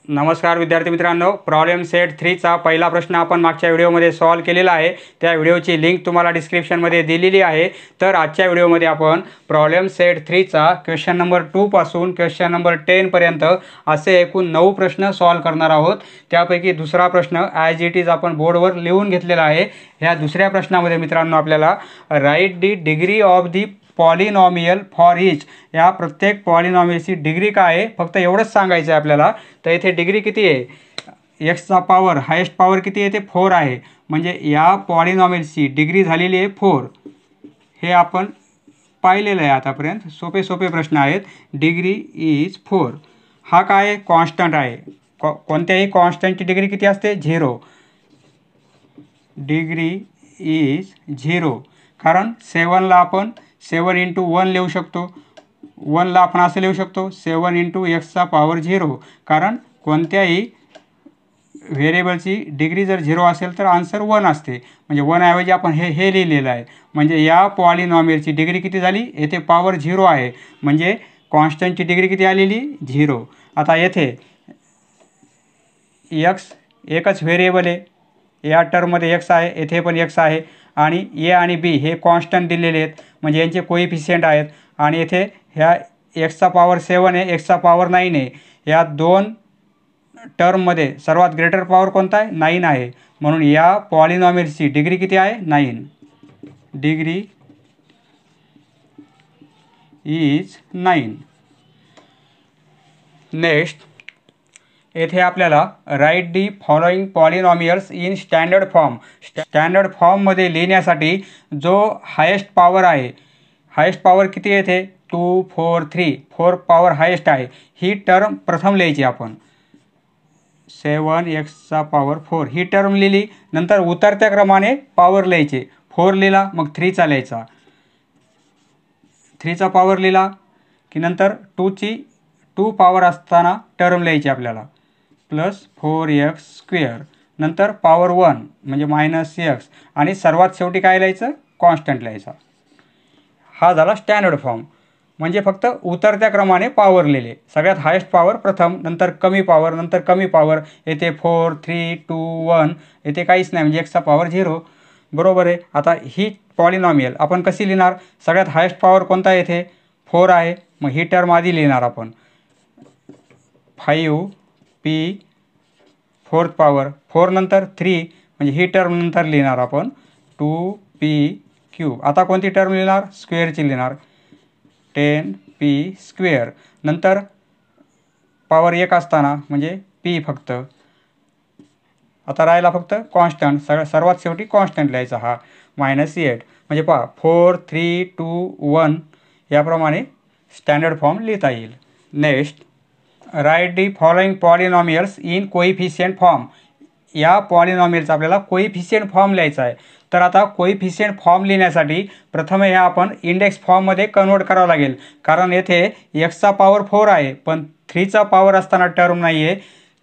नमस्कार विद्यार्थी मित्रांनो, प्रॉब्लेम सेट 3 चा पहिला प्रश्न आपण मागच्या व्हिडिओमध्ये सॉल्व केलेला आहे। त्या व्हिडिओची लिंक तुम्हाला डिस्क्रिप्शनमध्ये दिलेली आहे। तर आजच्या व्हिडिओमध्ये आपण प्रॉब्लेम सेट 3 चा क्वेश्चन नंबर 2 पासून क्वेश्चन नंबर 10 पर्यंत असे एकूण 9 प्रश्न सॉल्व करणार आहोत। त्यापैकी दुसरा प्रश्न ॲज इट इज आपण बोर्डवर लिहून घेतलेला आहे। ह्या दुसऱ्या प्रश्नामध्ये मित्रांनो आपल्याला right the degree of the polynomial for each, या प्रत्येक पॉलिनॉमियलची डिग्री काय आहे फक्त एवढंच सांगायचं आहे आपल्याला। तर इथे डिग्री किती आहे, एक्सचा पॉवर हायेस्ट पॉवर किती आहे ते 4 आहे, म्हणजे या पॉलिनॉमियलची डिग्री झालेली आहे 4। हे आपण पाहिलेलं आहे आतापर्यंत, सोपे सोपे प्रश्न आहेत। डिग्री इज 4, हा काय कॉन्स्टंट आहे। कोणत्याही कॉन्स्टंटची डिग्री किती असते 0। डिग्री इज 0, कारण 7ला आपण 7 × 1 लिहू शकतो। 1ला आपण असं लिहू शकतो 7 × एक्सचा पॉवर 0, कारण कोणत्याही व्हेरिएबलची डिग्री जर 0 असेल तर आन्सर 1 असते, म्हणजे 1 ऐवजी आपण हे लिहिलेलं आहे। म्हणजे या पॉलिनॉमियलची डिग्री किती झाली, येथे पॉवर 0 आहे, म्हणजे कॉन्स्टंटची डिग्री किती आलेली 0। आता येथे एक्स एकच व्हेरिएबल आहे, या टर्ममध्ये एक्स आहे, येथे पण एक्स आहे, आणि ए आणि बी हे कॉन्स्टंट दिलेले आहेत, म्हणजे यांचे कोइफिशियंट आहेत। आणि येथे ह्या एक्सचा पॉवर 7 आहे, एक्सचा पॉवर 9 आहे। या दोन टर्ममध्ये सर्वात ग्रेटर पॉवर कोणता आहे 9 आहे, म्हणून या पॉलिनॉमियलची डिग्री किती आहे 9। Degree is 9। नेक्स्ट येथे आपल्याला right the following polynomials in standard form. Standard फॉर्ममध्ये लिहिण्यासाठी जो हायेस्ट पॉवर आहे, हायेस्ट पॉवर किती आहे येथे 2 4 3, 4 पॉवर हायेस्ट आहे, ही टर्म प्रथम लिहायची आपण। 7 एक्सचा पॉवर 4 ही टर्म लिहिली, नंतर उतरत्या क्रमाने पॉवर लिहायचे। 4 लिहिला मग 3चा लिहायचा, 3चा पॉवर लिहिला की नंतर 2 पॉवर असताना टर्म लिहायची आपल्याला, प्लस 4x², नंतर पॉवर 1 म्हणजे -x, आणि सर्वात शेवटी काय लिहायचं कॉन्स्टंट लिहायचा। हा झाला स्टँडर्ड फॉर्म, म्हणजे फक्त उतरत्या क्रमाने पॉवर लिहिले। सगळ्यात हायेस्ट पॉवर प्रथम, नंतर कमी पॉवर, नंतर कमी पॉवर। येथे 4 3 2 1, येथे काहीच नाही, म्हणजे एक्सचा पॉवर 0, बरोबर आहे। आता ही पॉलिनॉमियल आपण कशी लिहिणार, सगळ्यात हायेस्ट पॉवर कोणता आहे येथे 4 आहे, मग ही टर्म आधी लिहिणार आपण 5p 4th पॉवर, 4 नंतर 3, म्हणजे ही टर्म नंतर लिहिणार आपण 2p³। आता कोणती टर्म लिहिणार, स्क्वेअरची लिहिणार 10p², नंतर पॉवर 1 असताना म्हणजे p फक्त। आता राहिला फक्त कॉन्स्टंट, सर्वात शेवटी कॉन्स्टंट लिहायचा हा -8, म्हणजे पहा 4 3 2 1 याप्रमाणे स्टँडर्ड फॉर्म लिहिता येईल। Next right the following polynomials in coefficient form. या पॉलिनॉमियलचा आपल्याला कोइफिशियंट फॉर्म लिहायचा आहे। तर आता कोइफिशियंट फॉर्म लिहिण्यासाठी प्रथम हे आपण इंडेक्स फॉर्ममध्ये कन्वर्ट करावं लागेल, कारण येथे एक्सचा पॉवर 4 आहे, पण 3चा पॉवर असताना टर्म नाही आहे,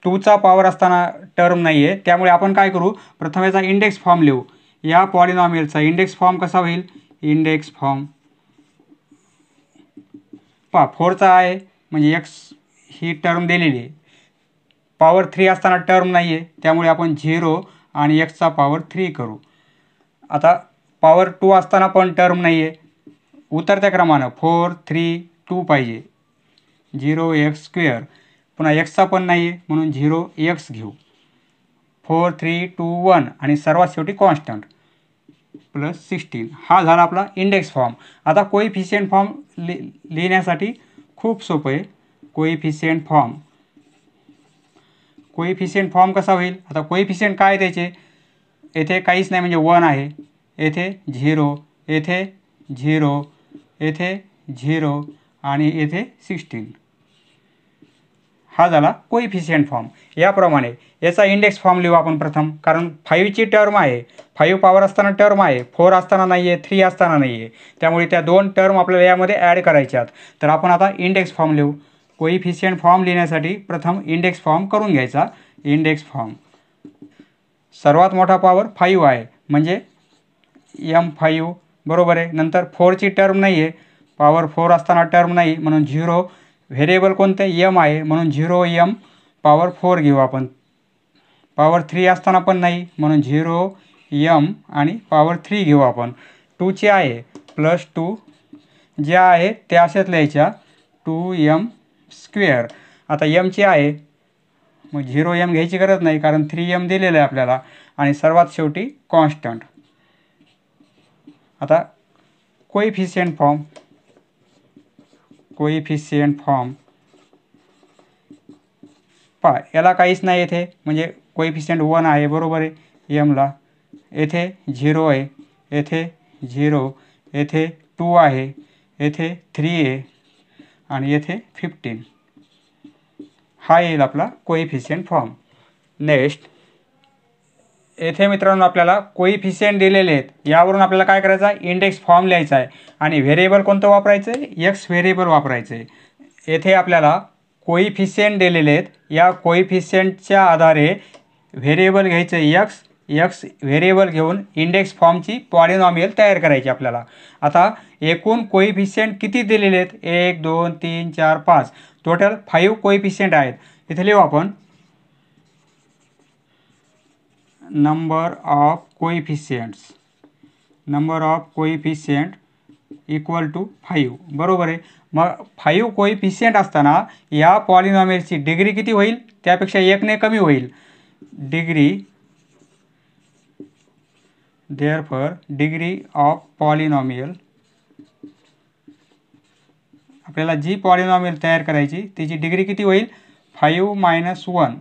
2चा पॉवर असताना टर्म नाही आहे। त्यामुळे आपण काय करू, प्रथम याचा इंडेक्स फॉर्म लिहू। या पॉलिनॉमियलचा इंडेक्स फॉर्म कसा होईल, इंडेक्स फॉर्म पहा 4चा आहे, म्हणजे एक्स ही टर्म दिलेली आहे, पॉवर 3 असताना टर्म नाही आहे, त्यामुळे आपण 0 आणि एक्सचा पॉवर 3 करू। आता पॉवर 2 असताना पण टर्म नाही आहे, उतरत्या क्रमानं 4 3 2 पाहिजे, 0x², पुन्हा एक्सचा पण नाही आहे म्हणून 0x घेऊ, 4 3 2 1, आणि सर्वात शेवटी कॉन्स्टंट +16। हा झाला आपला इंडेक्स फॉर्म। आता कोइफिशियंट फॉर्म लिहिण्यासाठी खूप सोपं आहे। कोइफिशियंट फॉर्म कसा होईल, आता कोइफिशियंट काय त्याचे, येथे काहीच नाही म्हणजे 1 आहे, येथे 0, येथे 0, येथे 0, आणि येथे 16। हा झाला कोइफिशियंट फॉर्म। याप्रमाणे याचा इंडेक्स फॉर्म लिहू आपण प्रथम, कारण 5ची टर्म आहे, 5 पॉवर असताना टर्म आहे, 4 असताना नाही आहे, 3 असताना नाही आहे, त्यामुळे त्या दोन टर्म आपल्याला यामध्ये ॲड करायच्यात। तर आपण आता इंडेक्स फॉर्म लिहू। कोइफिशियंट फॉर्म लिहिण्यासाठी प्रथम इंडेक्स फॉर्म करून घ्यायचा। इंडेक्स फॉर्म सर्वात मोठा पॉवर 5 आहे, म्हणजे m5, बरोबर आहे। नंतर 4ची टर्म नाही आहे, पॉवर 4 असताना टर्म नाही, म्हणून 0, व्हेरिएबल कोणते m आहे, म्हणून 0m पॉवर 4 घेऊ आपण. पॉवर 3 असताना पण नाही, म्हणून 0m आणि पॉवर 3 घेऊ आपण. 2ची आहे प्लस 2 ज्या आहे त्या अशाच लिहायच्या 2m². आता mची आहे मग 0m घ्यायची गरज नाही कारण 3m दिलेलं आहे आपल्याला. आणि सर्वात शेवटी कॉन्स्टंट. आता कोइफिशियंट फॉर्म पहा, याला काहीच नाही येथे, म्हणजे कोइफिशियंट 1 आहे बरोबर आहे mला. येथे 0 आहे, येथे 0, येथे 2 आहे, येथे 3 आहे आणि येथे 15. हा येईल आपला कोइफिशियंट फॉर्म. नेक्स्ट, येथे मित्रांनो आपल्याला कोइफिशियंट दिलेले आहेत. यावरून आपल्याला काय करायचं आहे, इंडेक्स फॉर्म लिहायचा आहे आणि व्हेरिएबल कोणतं वापरायचं आहे, एक्स व्हेरिएबल वापरायचं आहे. येथे आपल्याला कोइफिशियंट दिलेले आहेत. या कोइफिशियंटच्या आधारे व्हेरिएबल घ्यायचं एक्स व्हेरिएबल घेऊन इंडेक्स फॉर्मची पॉलिनॉमियल तयार करायची आपल्याला. आता एकूण कोइफिशियंट किती दिलेले आहेत, 1 2 3 4 5, टोटल 5 कोइफिशियंट आहेत. इथे लिहू आपण number of coefficient equal to 5 बरोबर आहे. मग 5 कोइफिशियंट असताना या पॉलिनॉमियलची डिग्री किती होईल, त्यापेक्षा 1ने कमी होईल. डिग्री ऑफ पॉलिनॉमियल, आपल्याला जी पॉलिनॉमियल तयार करायची त्याची डिग्री किती होईल, 5 - 1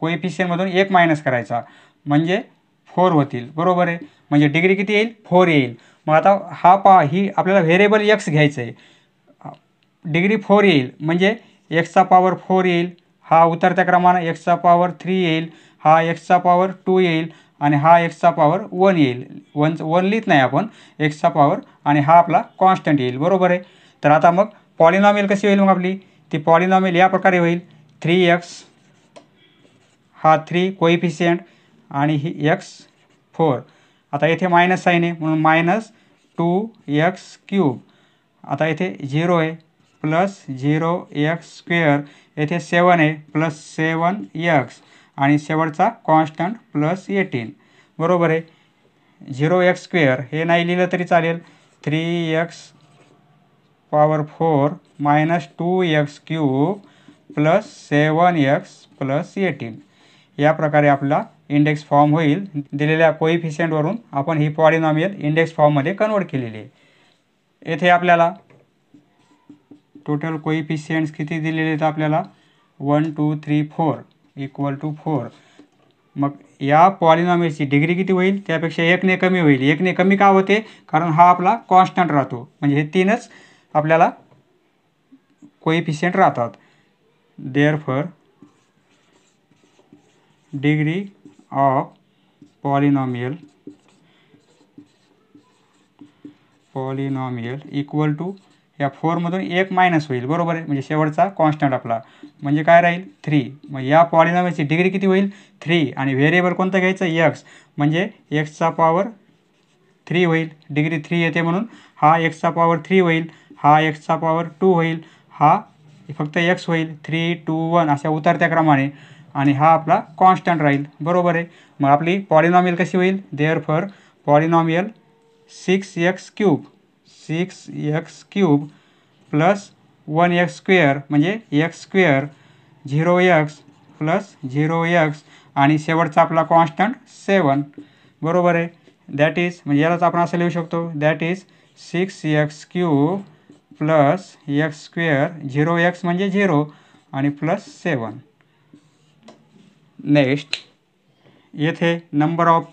कोइफिशियंटमधून 1 मायनस करायचा म्हणजे 4 होतील बरोबर आहे. म्हणजे डिग्री किती येईल, 4 येईल. मग आता ही आपल्याला व्हेरिएबल एक्स घ्यायचं आहे. डिग्री 4 येईल म्हणजे एक्सचा पॉवर 4 येईल, हा उतरत्या क्रमाने एक्सचा पॉवर 3 येईल, हा एक्सचा पॉवर 2 येईल आणि हा एक्सचा पॉवर 1 येईल. 1 लिहित नाही आपण, एक्सचा पॉवर, आणि हा आपला कॉन्स्टंट येईल बरोबर आहे. तर आता मग पॉलिनॉमियल कशी होईल, मग आपली ती पॉलिनॉमियल या प्रकारे होईल. 3x, हा 3 कोइफिशियंट आणि ही x 4. आता येथे मायनस साईन आहे म्हणून -2x³. आता येथे 0 आहे प्लस 0x², येथे 7 आहे प्लस 7x आणि शेवटचा कॉन्स्टंट प्लस 18 बरोबर आहे. 0x² हे नाही लिहिलं तरी चालेल. 3x⁴ - 2x³ plus 7x plus 18. या प्रकारे आपला इंडेक्स फॉर्म होईल. दिलेल्या कोइफिशियंटवरून आपण ही पॉलिनॉमियल इंडेक्स फॉर्ममध्ये कन्वर्ट केलेली आहे. येथे आपल्याला टोटल कोइफिशियंट्स किती दिलेले आहेत, आपल्याला 1 2 3 4 इक्वल टू 4. मग या पॉलिनॉमियलची डिग्री किती होईल, त्यापेक्षा 1ने कमी होईल. 1ने कमी का होते, कारण हा आपला कॉन्स्टंट राहतो, म्हणजे हे 3च आपल्याला कोइफिशियंट राहतात. Therefore degree of polynomial equal to, या 4मधून 1 मायनस होईल बरोबर आहे. म्हणजे शेवटचा कॉन्स्टंट आपला म्हणजे काय राहील, 3. मग या पॉलिनॉमियलची डिग्री किती होईल, 3. आणि व्हेरिएबल कोणतं घ्यायचं, एक्स, म्हणजे एक्सचा पॉवर 3 होईल. डिग्री 3 येते म्हणून हा एक्सचा पॉवर 3 होईल, हा एक्सचा पॉवर 2 होईल, हा फक्त एक्स होईल. 3 2 1 अशा उतरत्या क्रमाने, आणि हा आपला कॉन्स्टंट राहील बरोबर आहे. मग आपली पॉलिनॉमियल कशी होईल, therefore polynomial 6x³ plus 1x² म्हणजे x², 0x प्लस 0x आणि शेवटचा आपला कॉन्स्टंट 7 बरोबर आहे. दॅट इज, म्हणजे यालाच आपण असं लिहू शकतो, that is 6x³ plus x², 0x म्हणजे 0 आणि प्लस 7. नेक्स्ट, येथे नंबर ऑफ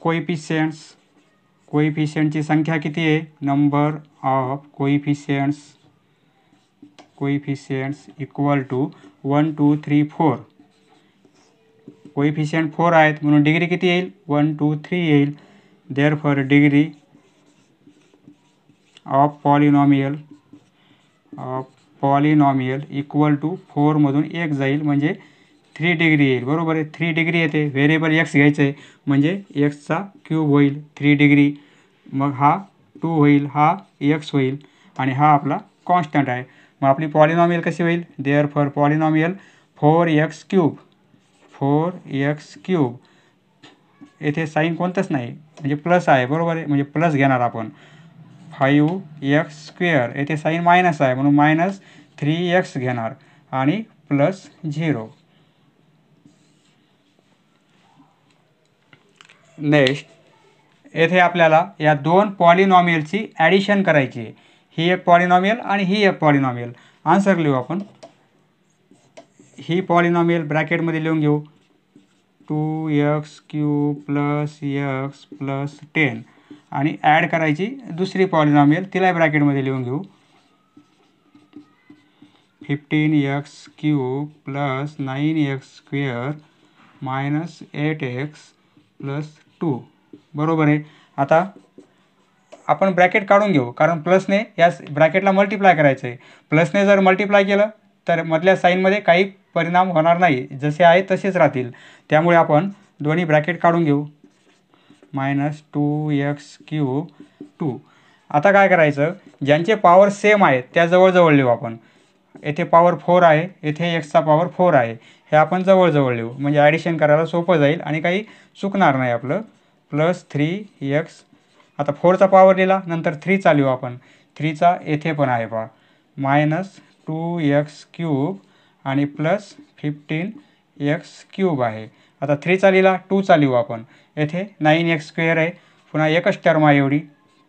कोइफिशियंटची संख्या किती आहे, number of coefficients equal to 1 2 3 4. Coefficient 4 आहेत म्हणून डिग्री किती येईल, 1 2 3 येईल. Therefore degree of polynomial equal to 4मधून 1 जाईल म्हणजे 3 डिग्री येईल बरोबर आहे. 3 डिग्री येते. व्हेरिएबल एक्स घ्यायचं आहे म्हणजे एक्सचा क्यूब होईल 3 डिग्री. मग हा 2 होईल, हा एक्स होईल आणि हा आपला कॉन्स्टंट आहे. मग आपली पॉलिनॉमियल कशी होईल, देअरफॉर पॉलिनॉमियल 4x³ 4x³ येथे साईन कोणतंच नाही म्हणजे प्लस आहे, बरोबर आहे, म्हणजे प्लस घेणार आपण. 5x² येथे साईन मायनस आहे म्हणून -3x घेणार आणि +0. नेक्स्ट येथे आपल्याला या दोन पॉलिनॉमियलची ॲडिशन करायची आहे. ही एक पॉलिनॉमियल आणि ही एक पॉलिनॉमियल. आन्सर लिहू आपण. ही पॉलिनॉमियल ब्रॅकेटमध्ये लिहून घेऊ 2x³ + x + 10 आणि ॲड करायची दुसरी पॉलिनॉमियल, तिला ब्रॅकेटमध्ये लिहून घेऊ 15x³ + 9x² - 8x + 2. बरोबर आहे. आता आपण ब्रॅकेट काढून घेऊ कारण प्लसने या ब्रॅकेटला मल्टिप्लाय करायचं आहे. प्लसने जर मल्टिप्लाय केलं तर मधल्या साईनमध्ये काही परिणाम होणार नाही, जसे आहे तसेच राहतील. त्यामुळे आपण दोन्ही ब्रॅकेट काढून घेऊ -2x³ 2. आता काय करायचं, ज्यांचे पॉवर सेम आहेत त्या जवळजवळ लिहू आपण. येथे पॉवर 4 आहे, येथे x चा पॉवर 4 आहे, हे आपण जवळजवळ लिहू म्हणजे ॲडिशन करायला सोपं जाईल आणि काही चुकणार नाही आपलं. +3x. आता 4चा पॉवर लिहिला, नंतर 3चा लिहू आपण. 3चा येथे पण आहे पहा -2x³ आणि +15x³ आहे. आता 3चा लिहिला, 2चा लिहू आपण. येथे 9x² आहे, पुन्हा एकच टर्म आहे एवढी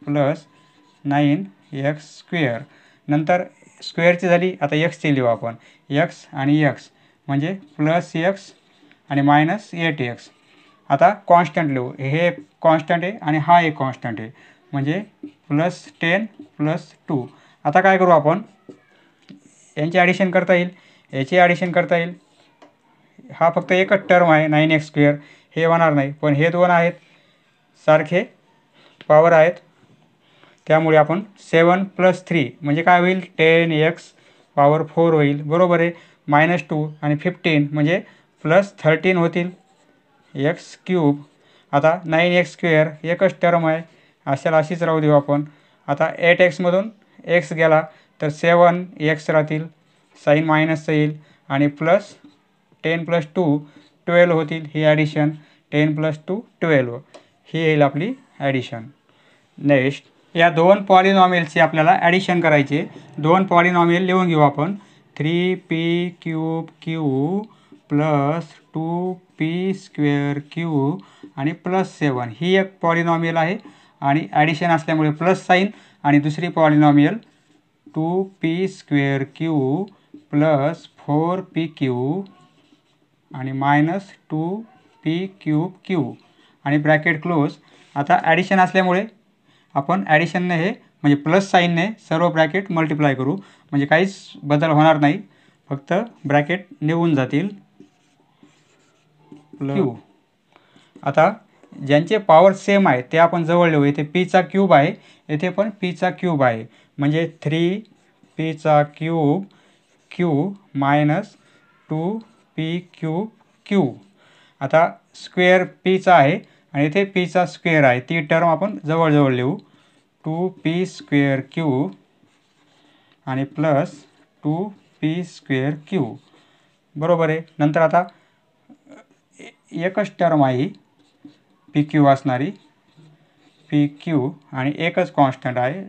+9x². नंतर स्क्वेअरची झाली, आता एक्सची लिहू आपण. x आणि x म्हणजे +x आणि -8x. आता कॉन्स्टंट लिहू, हे कॉन्स्टंट आहे आणि हा एक कॉन्स्टंट आहे म्हणजे +10 + 2. आता काय करू आपण, यांची ॲडिशन करता येईल, याची ॲडिशन करता येईल. हा फक्त एकच टर्म आहे 9x², हे होणार नाही, पण हे दोन आहेत सारखे पॉवर आहेत, त्यामुळे आपण 7 + 3 म्हणजे काय होईल 10x⁴ होईल. बरोबर आहे. -2 आणि 15 म्हणजे +13 होतील x³. आता 9x² एकच टर्म आहे, अशाला अशीच राहू देऊ आपण. आता 8x मधून x गेला तर 7x राहतील, साईन मायनसचं येईल आणि +10 + 2 12 होतील. ही ॲडिशन 10 + 2 12 ही येईल आपली ॲडिशन. नेक्स्ट या दोन पॉलिनॉमियलची आपल्याला ॲडिशन करायचे. दोन पॉलिनॉमियल लिहून घेऊ आपण. 3p³ + 2p² आणि +7 ही एक पॉलिनॉमियल आहे आणि ॲडिशन असल्यामुळे प्लस साईन. आणि दुसरी पॉलिनॉमियल 2p²³ + 4p³ आणि -2p³ आणि ब्रॅकेट क्लोज. आता ॲडिशन असल्यामुळे आपण ॲडिशनने हे म्हणजे प्लस साईनने सर्व ब्रॅकेट मल्टिप्लाय करू म्हणजे काहीच बदल होणार नाही, फक्त ब्रॅकेट निघून जातील. q. आता ज्यांचे पॉवर सेम आहे ते आपण जवळ लिहू. येथे p�³ आहे, येथे पण p�³ आहे म्हणजे 3p�³ q - 2p�³ आता स्क्वेअर pचा आहे आणि इथे p² आहे, ती टर्म आपण जवळजवळ लिहू 2p² आणि +2p². बरोबर आहे. नंतर आता एकच टर्म आहे pq असणारी pq आणि एकच कॉन्स्टंट आहे,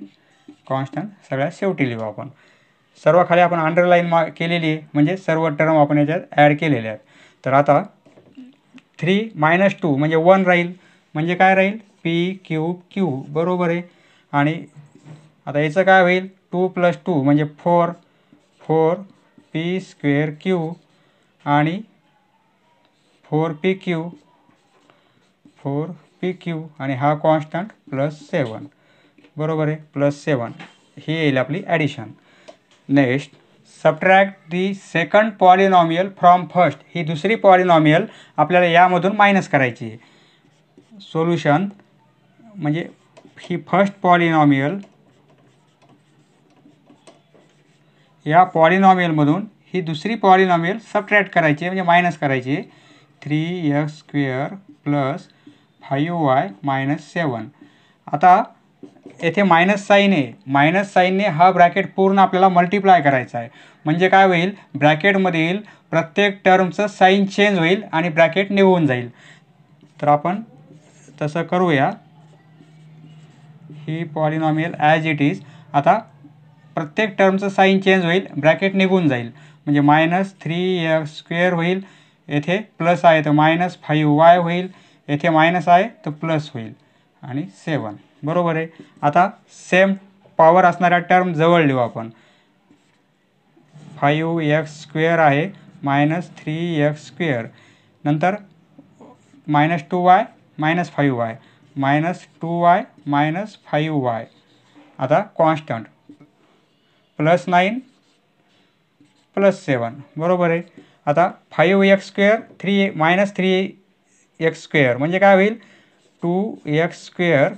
कॉन्स्टंट सगळ्यात शेवटी लिहू आपण. सर्व खाली आपण अंडरलाईन केलेली आहे म्हणजे सर्व टर्म आपण याच्यात ॲड केलेले आहेत. तर आता 3 - 2 म्हणजे 1 राहील, म्हणजे काय राहील p³. बरोबर आहे. आणि आता याचं काय होईल 2 + 2 म्हणजे 4 4p²³ आणि 4p³ आणि हा कॉन्स्टंट +7. बरोबर आहे, +7 ही येईल आपली addition. Next subtract the second polynomial from first. ही दुसरी पॉलिनॉमियल आपल्याला यामधून मायनस करायची आहे. सोल्युशन म्हणजे ही फर्स्ट पॉलिनॉमियल, या पॉलिनॉमियलमधून ही दुसरी पॉलिनॉमियल सबट्रॅक्ट करायची आहे म्हणजे मायनस करायची आहे. 3x² + 5y - 7. आता येथे मायनस साईन आहे, मायनस साईनने हा ब्रॅकेट पूर्ण आपल्याला मल्टिप्लाय करायचा आहे म्हणजे काय होईल, ब्रॅकेटमधील प्रत्येक टर्मचं साईन चेंज होईल आणि ब्रॅकेट निघून जाईल. तर आपण तसं करूया. ही पॉलिनॉमियल ॲज इट इज. आता प्रत्येक टर्मचं साईन चेंज होईल, ब्रॅकेट निघून जाईल. म्हणजे -3x² होईल, येथे प्लस आहे तर -5y होईल, येथे मायनस आहे तर प्लस होईल आणि 7. बरोबर आहे. आता सेम पॉवर असणाऱ्या टर्म जवळ लिहू आपण. 5x² आहे -3x², नंतर -2y -5y -2y -5y. आता कॉन्स्टंट +9 +7. बरोबर आहे. आता 5x² -3x² म्हणजे काय होईल, 2x²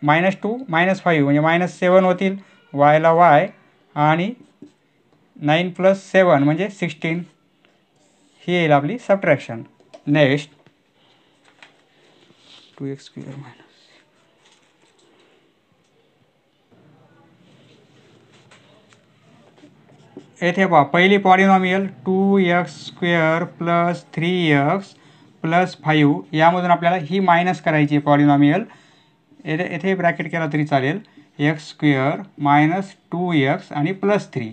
-2 -5 म्हणजे -7 होतील, yला y आणि 9 + 7 म्हणजे 16. ही येईल आपली सबट्रॅक्शन. नेक्स्ट 2x² येथे पहा पहिली पॉलिनॉमियल 2x² + 3x + 5 यामधून आपल्याला ही मायनस करायची पॉलिनॉमियल. येथे ब्रॅकेट केला तरी चालेल. x² - 2x आणि +3.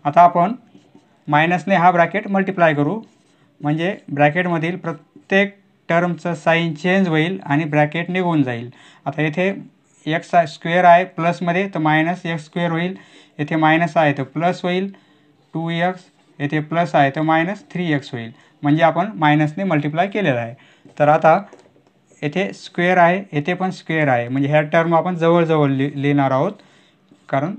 आता आपण मायनसने हा ब्रॅकेट मल्टिप्लाय करू, म्हणजे ब्रॅकेटमधील प्रत्येक टर्मचं साईन चेंज होईल आणि ब्रॅकेट निघून जाईल. आता येथे x² आहे प्लसमध्ये तर -x² होईल, येथे मायनस आहे तर प्लस होईल 2x, येथे प्लस आहे तर -3x होईल. म्हणजे आपण मायनसने मल्टिप्लाय केलेलं आहे. तर आता येथे स्क्वेअर आहे, येथे पण स्क्वेअर आहे, म्हणजे ह्या टर्म आपण जवळजवळ लिहिणार आहोत. कारण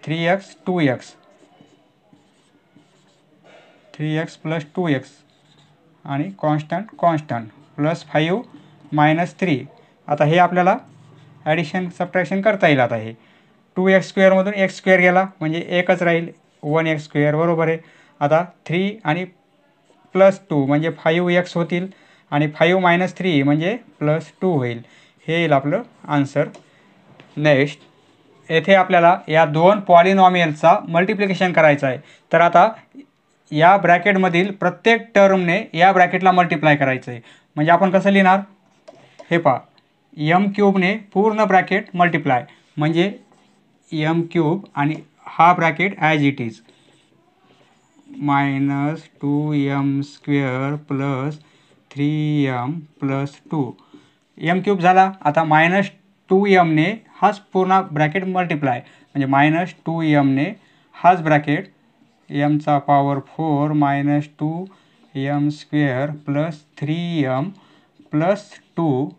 3x 2x 3x + 2x आणि कॉन्स्टंट +5 -3. आता हे आपल्याला ॲडिशन सबट्रॅक्शन करता येईल. आता हे 2x² मधून x² गेला म्हणजे एकच राहील 1x². बरोबर आहे. आता 3 आणि +2 म्हणजे 5x होतील आणि 5 - 3 म्हणजे +2 होईल. हे येईल आपलं आन्सर. नेक्स्ट येथे आपल्याला या दोन पॉलिनॉमियलचा मल्टिप्लिकेशन करायचं आहे. तर आता या ब्रॅकेटमधील प्रत्येक टर्मने या ब्रॅकेटला मल्टिप्लाय करायचं आहे. म्हणजे आपण कसं लिहिणार, हे पहा, m³ ने पूर्ण ब्रॅकेट मल्टिप्लाय, म्हणजे m³ आणि हा bracket as it is -2m² + 3m + 2 m³ झाला. आता -2m ने हाच पूर्ण ब्रॅकेट मल्टिप्लाय, म्हणजे -2m ने हाच ब्रॅकेट m⁴ - 2m² + 3m + 2,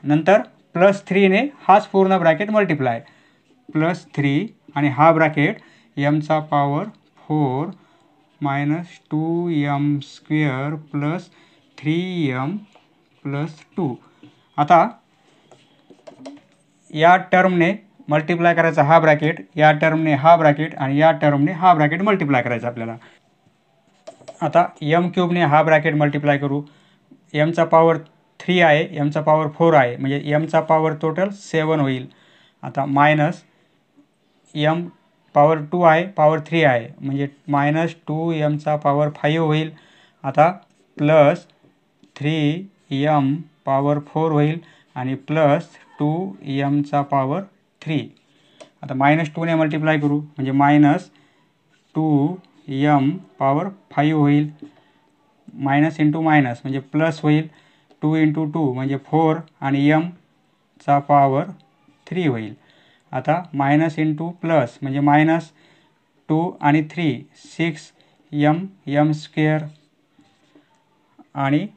नंतर +3 ने हाच पूर्ण ब्रॅकेट मल्टिप्लाय +3 आणि हा ब्रॅकेट m⁴ - 2m² + 3m + 2. आता या टर्मने मल्टिप्लाय करायचा हा ब्रॅकेट, या टर्मने हा ब्रॅकेट आणि या टर्मने हा ब्रॅकेट मल्टिप्लाय करायचा आपल्याला. आता m³ ने हा ब्रॅकेट मल्टिप्लाय करू. m⁴ आहे, m⁴ आहे, म्हणजे m⁴ टोटल 7 होईल. आता मायनस m⁴ आहे, पॉवर 3 आहे, म्हणजे -2m⁴ होईल. आता प्लस 3m⁴ होईल आणि प्लस 2m⁴. आता -2 ने मल्टिप्लाय करू, म्हणजे -2m⁴ होईल. मायनस इंटू मायनस म्हणजे प्लस होईल. 2 × 2 म्हणजे 4 आणि m⁴ होईल. आता मायनस इंटू प्लस म्हणजे -2 आणि 3 6m² आणि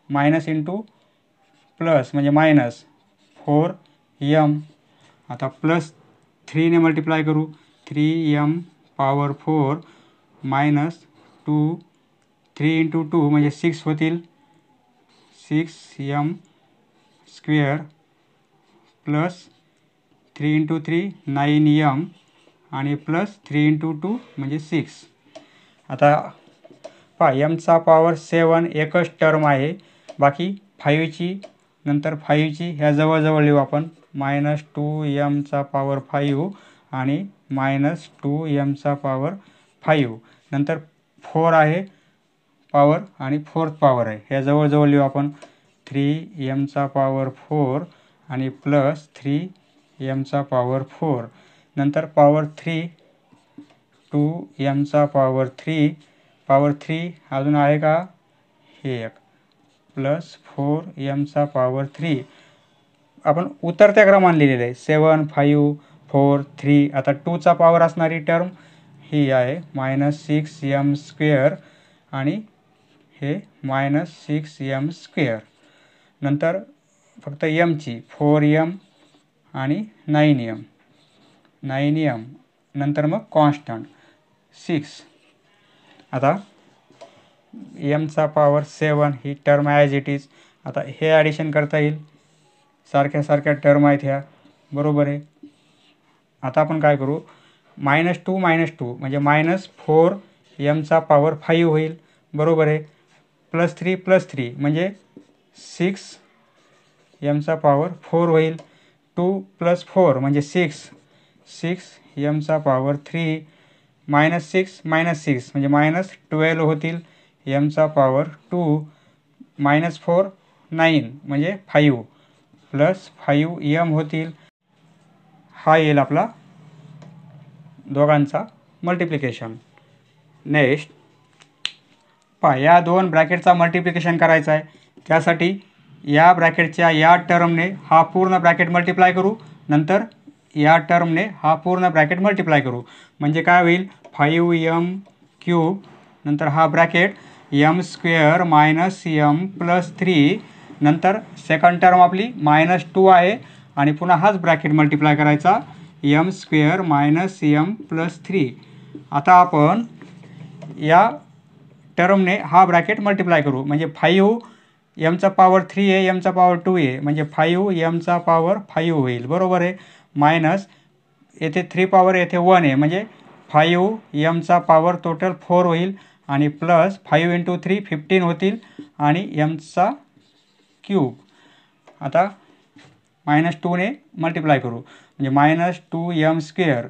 मायनस इंटू प्लस म्हणजे -4m. आता +3 ने मल्टिप्लाय करू, 3m⁴ -2 3 × 2 म्हणजे 6 होतील, 6m² प्लस 3 × 3 9m आणि प्लस 3 × 2 म्हणजे 6. आता पहा m⁴ 7 एकच टर्म आहे, बाकी 5ची नंतर 5ची ह्या जवळजवळ लिहू आपण -2m⁵ आणि -2m⁵. नंतर 4 आहे पॉवर आणि 4th पॉवर आहे, ह्या जवळजवळ लिहू आपण 3m⁴ आणि प्लस 3m⁴. नंतर पॉवर 3 2m⁴. पॉवर 3 अजून आहे का, हे एक प्लस 4m⁴. आपण उतरत्या क्रमाने लिहिलेलं आहे 7 5 4 3. आता 2चा पॉवर असणारी टर्म ही आहे -6m² आणि हे -6m². नंतर फक्त mची 4m आणि 9m. नंतर मग कॉन्स्टंट 6. आता m⁴ he term as it is. आता हे ॲडिशन करता येईल, सारख्या टर्म आहेत ह्या, बरोबर आहे. आता आपण काय करू, -2 म्हणजे -4m⁵ होईल, बरोबर आहे. +3 म्हणजे 6m⁴ होईल. 2 + 4 म्हणजे 6 6m⁴. -6 म्हणजे -12 होतील m⁴2. -4 9 म्हणजे 5 प्लस 5m होतील. हा येईल आपला दोघांचा मल्टिप्लिकेशन. नेक्स्ट पहा, या दोन ब्रॅकेटचा मल्टिप्लिकेशन करायचा आहे. त्यासाठी या ब्रॅकेटच्या या टर्मने हा पूर्ण ब्रॅकेट मल्टिप्लाय करू, नंतर या टर्मने हा पूर्ण ब्रॅकेट मल्टिप्लाय करू. म्हणजे काय होईल, 5m³. नंतर हा ब्रॅकेट m² - m+3. नंतर सेकंड टर्म आपली -2 आहे आणि पुन्हा हाच ब्रॅकेट मल्टिप्लाय करायचा m² - m+3. आता आपण या टर्मने हा ब्रॅकेट मल्टिप्लाय करू. म्हणजे 5 m⁴ आहे, m⁴2 आहे, म्हणजे 5m⁴5 होईल, बरोबर आहे. मायनस येथे 3 पॉवर येथे 1 आहे, म्हणजे 5m⁴ टोटल 4 होईल आणि प्लस 5 × 3 15 होतील आणि m⁴. आता -2ने मल्टिप्लाय करू, म्हणजे -2m².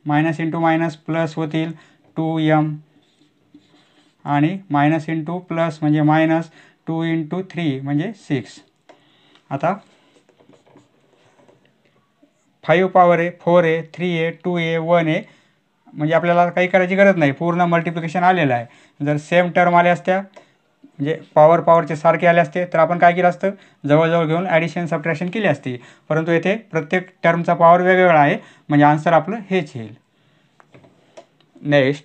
Minus into minus plus होतील 2m आणि मायनस इंटू प्लस म्हणजे -2 × 3 म्हणजे 6. आता 5 पॉवर आहे, 4 आहे, 3 आहे, 2 आहे, 1 आहे, म्हणजे आपल्याला काही करायची गरज नाही, पूर्ण मल्टिप्लिकेशन आलेलं आहे. जर सेम टर्म आल्या असत्या, म्हणजे पॉवरचे सारखे आले असते, तर आपण काय केलं असतं, जवळजवळ घेऊन ॲडिशन सबट्रॅक्शन केली असती. परंतु येथे प्रत्येक टर्मचा पॉवर वेगवेगळा आहे, म्हणजे आन्सर आपलं हेच येईल. नेक्स्ट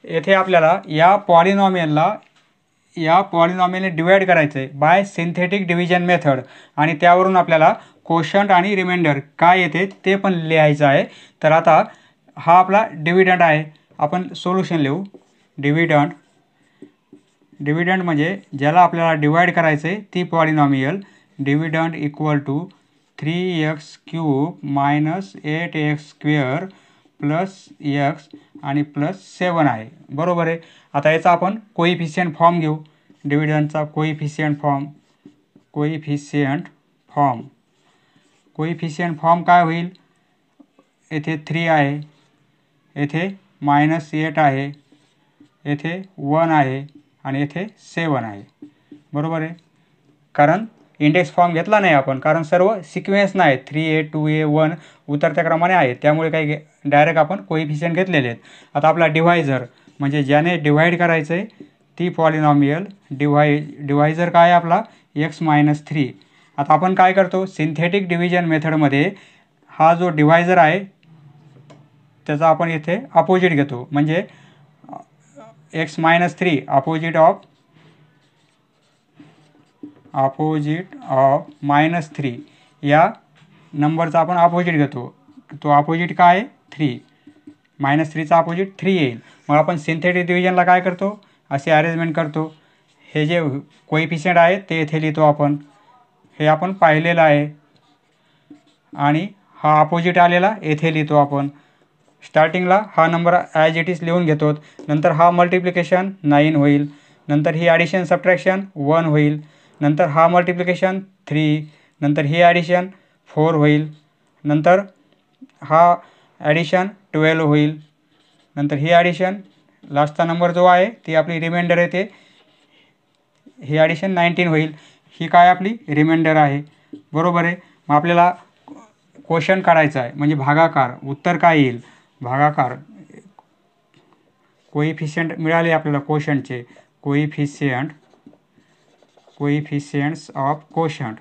येथे आपल्याला या पॉलिनॉमियलने डिवाईड करायचं आहे बाय सिंथेटिक डिव्हिजन मेथड, आणि त्यावरून आपल्याला कोशंट आणि रिमाइंडर काय येते ते पण लिहायचं आहे. तर आता हा आपला डिव्हिडंट आहे, आपण सोल्युशन लिहू. डिव्हिडंट म्हणजे ज्याला आपल्याला डिवाईड करायचं आहे ती polynomial. Dividend = 3x³ - 8x² + x आणि +7 आहे, बरोबर आहे. आता याचा आपण कोइफिशियंट फॉर्म घेऊ. डिव्हिडंटचा कोइफिशियंट फॉर्म काय होईल, येथे 3 आहे, येथे -8 आहे, येथे 1 आहे आणि येथे 7 आहे, बरोबर आहे. कारण इंडेक्स फॉर्म घेतला नाही आपण, कारण सर्व सिक्वेन्स नाही, 3a 2a 1 उतरत्या क्रमाने आहे, त्यामुळे काही डायरेक्ट आपण कोइफिशियंट घेतलेले आहेत. आता आपला डिव्हायझर म्हणजे ज्याने डिव्हाइड करायचं आहे ती पॉलिनॉमियल. डिव्हायझर काय आहे आपला, x - 3. आता आपण काय करतो, सिंथेटिक डिव्हिजन मेथडमध्ये हा जो डिव्हायझर आहे त्याचा आपण इथे अपोजिट घेतो, म्हणजे x - 3 अपोजिट ऑफ -3 या नंबरचा आपण अपोजिट घेतो. तो अपोजिट काय आहे, 3. -3चा अपोजिट 3 येईल. मग आपण सिंथेटिक डिव्हिजनला काय करतो, असे अरेंजमेंट करतो. हे जे कोइफिशियंट आहे ते येथे लिहितो आपण, हे आपण पाहिलेलं आहे, आणि हा अपोजिट आलेला येथे लिहितो आपण. स्टार्टिंगला हा नंबर ॲज इट इज लिहून घेतो, नंतर हा मल्टिप्लिकेशन 9 होईल, नंतर ही ॲडिशन सबट्रॅक्शन 1 होईल, नंतर हा मल्टिप्लिकेशन 3, नंतर ही ॲडिशन 4 होईल, नंतर हा ॲडिशन 12 होईल, नंतर ही ॲडिशन लास्टचा नंबर जो आहे ती आपली रिमाइंडर येते, ही ॲडिशन 19 होईल. ही काय आपली रिमाइंडर आहे, बरोबर आहे. मग आपल्याला क्वोशंट काढायचा आहे म्हणजे भागाकार. उत्तर काय येईल, भागाकार. कोइफिशियंट मिळाले आपल्याला क्वोशंटचे, coefficients of quotient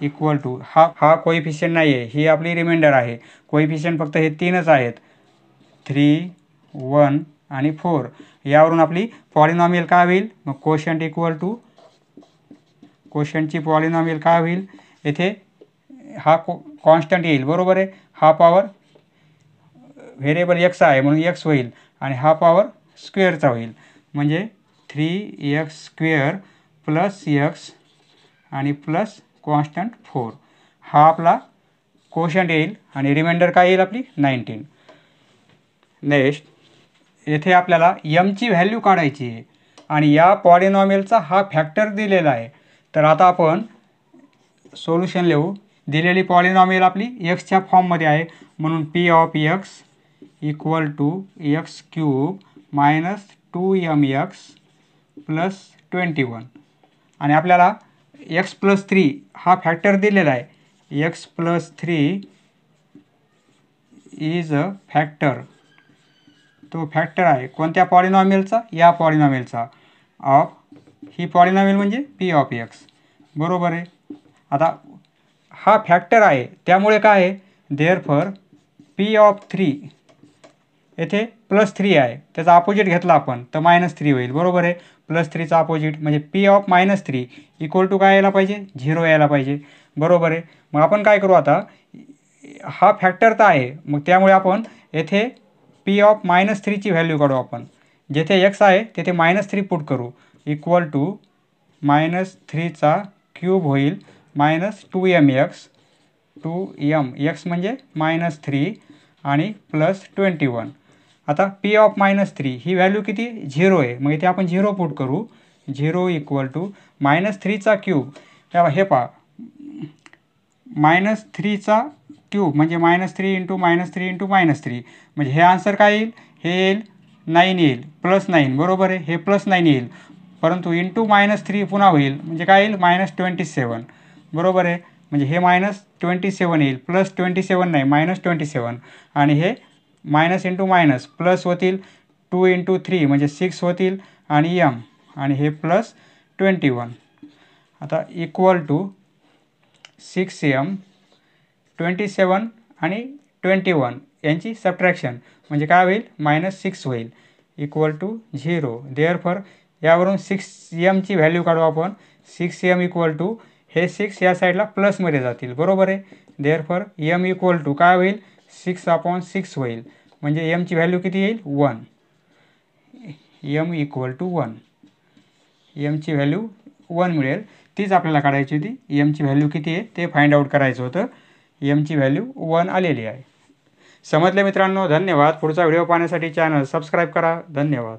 equal to हा कोइफिशियंट नाही आहे, ही आपली रिमाइंडर आहे. कोइफिशियंट फक्त हे 3च आहेत, 3, 1 आणि 4. यावरून आपली पॉलिनॉमियल काय होईल, मग क्वोशंट इक्वल टू क्वोशंटची पॉलिनॉमियल काय होईल, येथे हा कॉन्स्टंट येईल, बरोबर आहे. हा पॉवर व्हेरिएबल x आहे म्हणून x होईल आणि हा पॉवर स्क्वेअरचा होईल म्हणजे 3x² प्लस x आणि प्लस कॉन्स्टंट 4. हा आपला क्वोशंट येईल आणि रिमाइंडर काय येईल आपली 19. नेक्स्ट येथे आपल्याला ची व्हॅल्यू काढायची आहे आणि या पॉलिनॉमियलचा हा फॅक्टर दिलेला आहे. तर आता आपण सोल्युशन लिहू. दिलेली पॉलिनॉमियल आपली एक्सच्या फॉर्ममध्ये आहे म्हणून p of x equal to x³ minus 2mx plus 21 आणि आपल्याला x+3 हा फॅक्टर दिलेला आहे. x+3 इज अ फॅक्टर, तो फॅक्टर आहे कोणत्या पॉलिनॉमियलचा, या पॉलिनॉमियलचा ऑफ, ही पॉलिनॉमियल म्हणजे p ऑफ x, बरोबर आहे. आता हा फॅक्टर आहे त्यामुळे काय आहे, देअरफॉर p ऑफ 3 येथे +3 आहे, त्याचा अपोजिट घेतला आपण तर -3 होईल, बरोबर आहे. +3चा अपोजिट म्हणजे p ऑफ -3 इक्वल टू काय यायला पाहिजे, 0 यायला पाहिजे, बरोबर आहे. मग आपण काय करू आता, हा फॅक्टर तर आहे मग त्यामुळे आपण येथे p ऑफ -3ची व्हॅल्यू काढू आपण. जेथे x आहे तेथे -3 पुट करू, इक्वल टू -3चा क्यूब होईल -2mx, 2m x म्हणजे -3 आणि प्लस 21. आता p ऑफ -3 ही व्हॅल्यू किती, 0 आहे, मग इथे आपण 0 पुट करू, 0 इक्वल टू -3चा क्यूब. हे पहा -3चा क्यूब म्हणजे -3 इंटू -3 इंटू -3 म्हणजे हे आन्सर काय येईल, हे येईल 9 येईल, +9, बरोबर आहे. हे +9 येईल परंतु इंटू -3 पुन्हा होईल म्हणजे काय येईल -27, बरोबर आहे. म्हणजे हे -27 येईल, +27 नाही -27 आणि हे मायनस इंटू मायनस प्लस होतील, 2 इंटू 3 म्हणजे 6 होतील आणि m आणि हे +21. आता इक्वल टू 6m 27 आणि 21 यांची सबट्रॅक्शन म्हणजे काय होईल -6 होईल, इक्वल टू 0. देअरफॉर यावरून 6mची व्हॅल्यू काढू आपण, 6m इक्वल टू हे 6 या साईडला प्लसमध्ये जातील, बरोबर आहे. देअरफॉर m इक्वल टू काय होईल 6/6 होईल म्हणजे mची व्हॅल्यू किती येईल 1. m इक्वल टू 1, mची व्हॅल्यू 1 मिळेल. तीच आपल्याला काढायची होती, mची व्हॅल्यू किती आहे ते फाइंड आउट करायचं होतं. mची व्हॅल्यू 1 आलेली आहे. समजले मित्रांनो, धन्यवाद. पुढचा व्हिडिओ पाहण्यासाठी चॅनल सबस्क्राईब करा. धन्यवाद.